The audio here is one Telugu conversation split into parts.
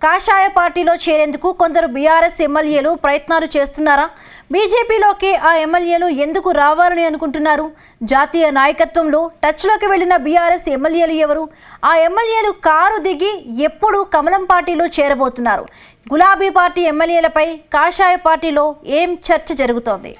కాషాయ పార్టీలో చేరేందుకు కొందరు బీఆర్ఎస్ ఎమ్మెల్యేలు ప్రయత్నాలు చేస్తున్నారా? బీజేపీలోకి ఆ ఎమ్మెల్యేలు ఎందుకు రావాలని అనుకుంటున్నారు? జాతీయ నాయకత్వంలో టచ్లోకి వెళ్లిన బీఆర్ఎస్ ఎమ్మెల్యేలు ఎవరు? ఆ ఎమ్మెల్యేలు కారు దిగి ఎప్పుడు కమలం పార్టీలో చేరబోతున్నారు? గులాబీ పార్టీ ఎమ్మెల్యేలపై కాషాయ పార్టీలో ఏం చర్చ జరుగుతోంది?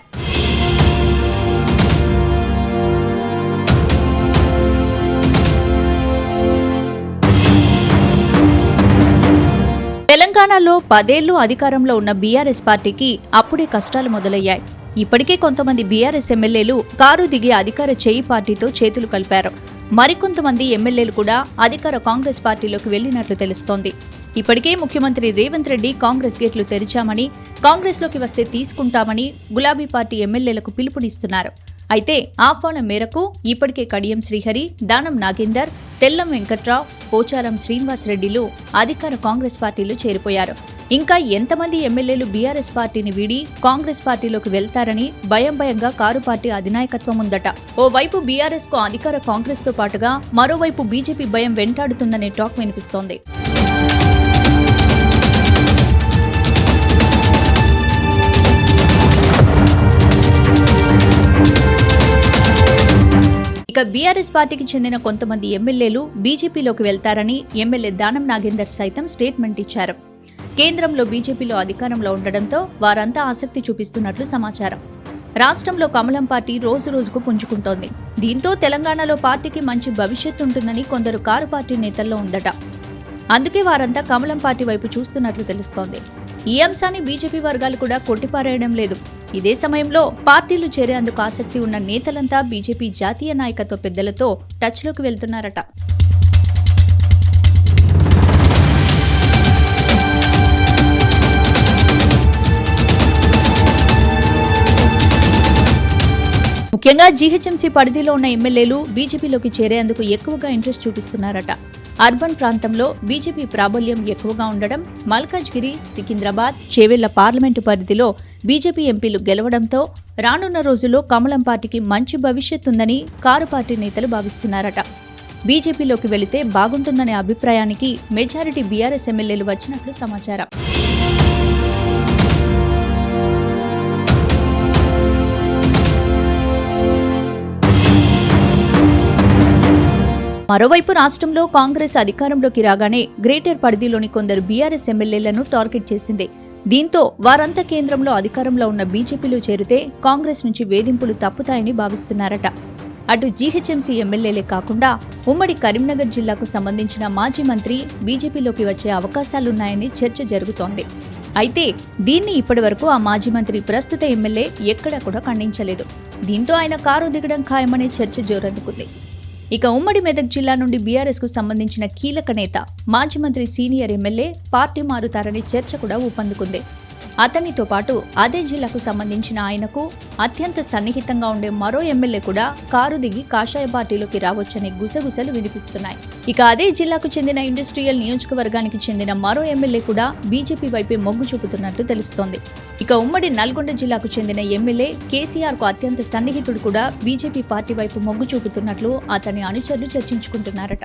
తెలంగాణలో 10 ఏళ్లు అధికారంలో ఉన్న బీఆర్ఎస్ పార్టీకి అప్పుడే కష్టాలు మొదలయ్యాయి. ఇప్పటికే కొంతమంది బీఆర్ఎస్ ఎమ్మెల్యేలు కారు దిగి అధికార చేయి పార్టీతో చేతులు కలిపారు. మరికొంతమంది ఎమ్మెల్యేలు కూడా అధికార కాంగ్రెస్ పార్టీలోకి వెళ్లినట్లు తెలుస్తోంది. ఇప్పటికే ముఖ్యమంత్రి రేవంత్ రెడ్డి కాంగ్రెస్ గేట్లు తెరిచామని, కాంగ్రెస్లోకి వస్తే తీసుకుంటామని గులాబీ పార్టీ ఎమ్మెల్యేలకు పిలుపునిస్తున్నారు. అయితే ఆహ్వానం మేరకు ఇప్పటికే కడియం శ్రీహరి, దానం నాగేందర్, తెల్లం వెంకట్రావు, పోచారం శ్రీనివాసరెడ్డిలు అధికార కాంగ్రెస్ పార్టీలో చేరిపోయారు. ఇంకా ఎంతమంది ఎమ్మెల్యేలు బీఆర్ఎస్ పార్టీని వీడి కాంగ్రెస్ పార్టీలోకి వెళ్తారని భయంగా కారు పార్టీ అధినాయకత్వం ఉందట. ఓవైపు బీఆర్ఎస్ కు అధికార కాంగ్రెస్ తో పాటుగా మరోవైపు బీజేపీ భయం వెంటాడుతుందనే టాక్ వినిపిస్తోంది. ఇక బీఆర్ఎస్ పార్టీకి చెందిన కొంతమంది ఎమ్మెల్యేలు బీజేపీలోకి వెళ్తారని ఎమ్మెల్యే దానం నాగేందర్ సైతం స్టేట్మెంట్ ఇచ్చారు. కేంద్రంలో బీజేపీలో అధికారంలో ఉండడంతో వారంతా ఆసక్తి చూపిస్తున్నట్లు సమాచారం. రాష్ట్రంలో కమలం పార్టీ రోజుకు పుంజుకుంటోంది. దీంతో తెలంగాణలో పార్టీకి మంచి భవిష్యత్తు ఉంటుందని కొందరు కారు పార్టీ నేతల్లో ఉందట. అందుకే వారంతా కమలం పార్టీ వైపు చూస్తున్నట్లు తెలుస్తోంది. ఈ అంశాన్ని బీజేపీ వర్గాలు కూడా కొట్టిపారేయడం లేదు. ఇదే సమయంలో పార్టీలు చేరేందుకు ఆసక్తి ఉన్న నేతలంతా బీజేపీ జాతీయ నాయకత్వ పెద్దలతో టచ్లోకి వెళ్తున్నారట. ముఖ్యంగా జీహెచ్ఎంసీ పరిధిలో ఉన్న ఎమ్మెల్యేలు బీజేపీలోకి చేరేందుకు ఎక్కువగా ఇంట్రెస్ట్ చూపిస్తున్నారట. అర్బన్ ప్రాంతంలో బీజేపీ ప్రాబల్యం ఎక్కువగా ఉండడం, మల్కాజ్గిరి, సికింద్రాబాద్, చేవెళ్ల పార్లమెంటు పరిధిలో బీజేపీ ఎంపీలు గెలవడంతో రానున్న రోజుల్లో కమలం పార్టీకి మంచి భవిష్యత్తుందని కారు పార్టీ నేతలు భావిస్తున్నారట. బీజేపీలోకి వెళితే బాగుంటుందనే అభిప్రాయానికి మెజారిటీ బీఆర్ఎస్ ఎమ్మెల్యేలు వచ్చినట్లు సమాచారం. మరోవైపు రాష్ట్రంలో కాంగ్రెస్ అధికారంలోకి రాగానే గ్రేటర్ పరిధిలోని కొందరు బీఆర్ఎస్ ఎమ్మెల్యేలను టార్గెట్ చేసింది. దీంతో వారంతా కేంద్రంలో అధికారంలో ఉన్న బీజేపీలో చేరితే కాంగ్రెస్ నుంచి వేధింపులు తప్పుతాయని భావిస్తున్నారట. అటు జీహెచ్ఎంసీ ఎమ్మెల్యేలే కాకుండా ఉమ్మడి కరీంనగర్ జిల్లాకు సంబంధించిన మాజీ మంత్రి బీజేపీలోకి వచ్చే అవకాశాలున్నాయని చర్చ జరుగుతోంది. అయితే దీన్ని ఇప్పటివరకు ఆ మాజీ మంత్రి ప్రస్తుత ఎమ్మెల్యే ఎక్కడా కూడా ఖండించలేదు. దీంతో ఆయన కారు దిగడం ఖాయమనే చర్చ జోరందుకుంది. ఇక ఉమ్మడి మెదక్ జిల్లా నుండి బీఆర్ఎస్ కు సంబంధించిన కీలక నేత, మాజీ మంత్రి సీనియర్ ఎమ్మెల్యే పార్టీ మారుతారనే చర్చ కూడా ఊపందుకుంది. అతనితో పాటు అదే జిల్లాకు సంబంధించిన ఆయనకు అత్యంత సన్నిహితంగా ఉండే మరో ఎమ్మెల్యే కూడా కారు దిగి కాషాయ పార్టీలోకి రావచ్చనే గుసగుసలు వినిపిస్తున్నాయి. ఇక అదే జిల్లాకు చెందిన ఇండస్ట్రియల్ నియోజకవర్గానికి చెందిన మరో ఎమ్మెల్యే కూడా బీజేపీ వైపే మొగ్గు చూపుతున్నట్లు తెలుస్తోంది. ఇక ఉమ్మడి నల్గొండ జిల్లాకు చెందిన ఎమ్మెల్యే కేసీఆర్ కు అత్యంత సన్నిహితుడు కూడా బీజేపీ పార్టీ వైపు మొగ్గు చూపుతున్నట్లు అతని అనుచరులు చర్చించుకుంటున్నారట.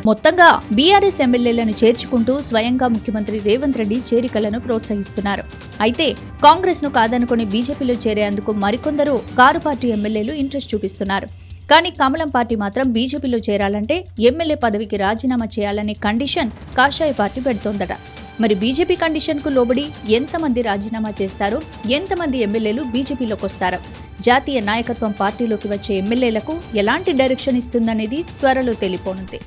మొత్తంగా బీఆర్ఎస్ ఎమ్మెల్యేలను చేర్చుకుంటూ స్వయంగా ముఖ్యమంత్రి రేవంత్ రెడ్డి చేరికలను ప్రోత్సహిస్తున్నారు. అయితే కాంగ్రెస్ ను కాదనుకుని బీజేపీలో చేరేందుకు మరికొందరు కారు పార్టీ ఎమ్మెల్యేలు ఇంట్రెస్ట్ చూపిస్తున్నారు. కానీ కమలం పార్టీ మాత్రం బీజేపీలో చేరాలంటే ఎమ్మెల్యే పదవికి రాజీనామా చేయాలనే కండిషన్ కాషాయ పార్టీ పెడుతోందట. మరి బీజేపీ కండిషన్ కు లోబడి ఎంతమంది రాజీనామా చేస్తారు, ఎంతమంది ఎమ్మెల్యేలు బీజేపీలోకి వస్తారు, జాతీయ నాయకత్వం పార్టీలోకి వచ్చే ఎమ్మెల్యేలకు ఎలాంటి డైరెక్షన్ ఇస్తుందనేది త్వరలో తెలిపోనుంది.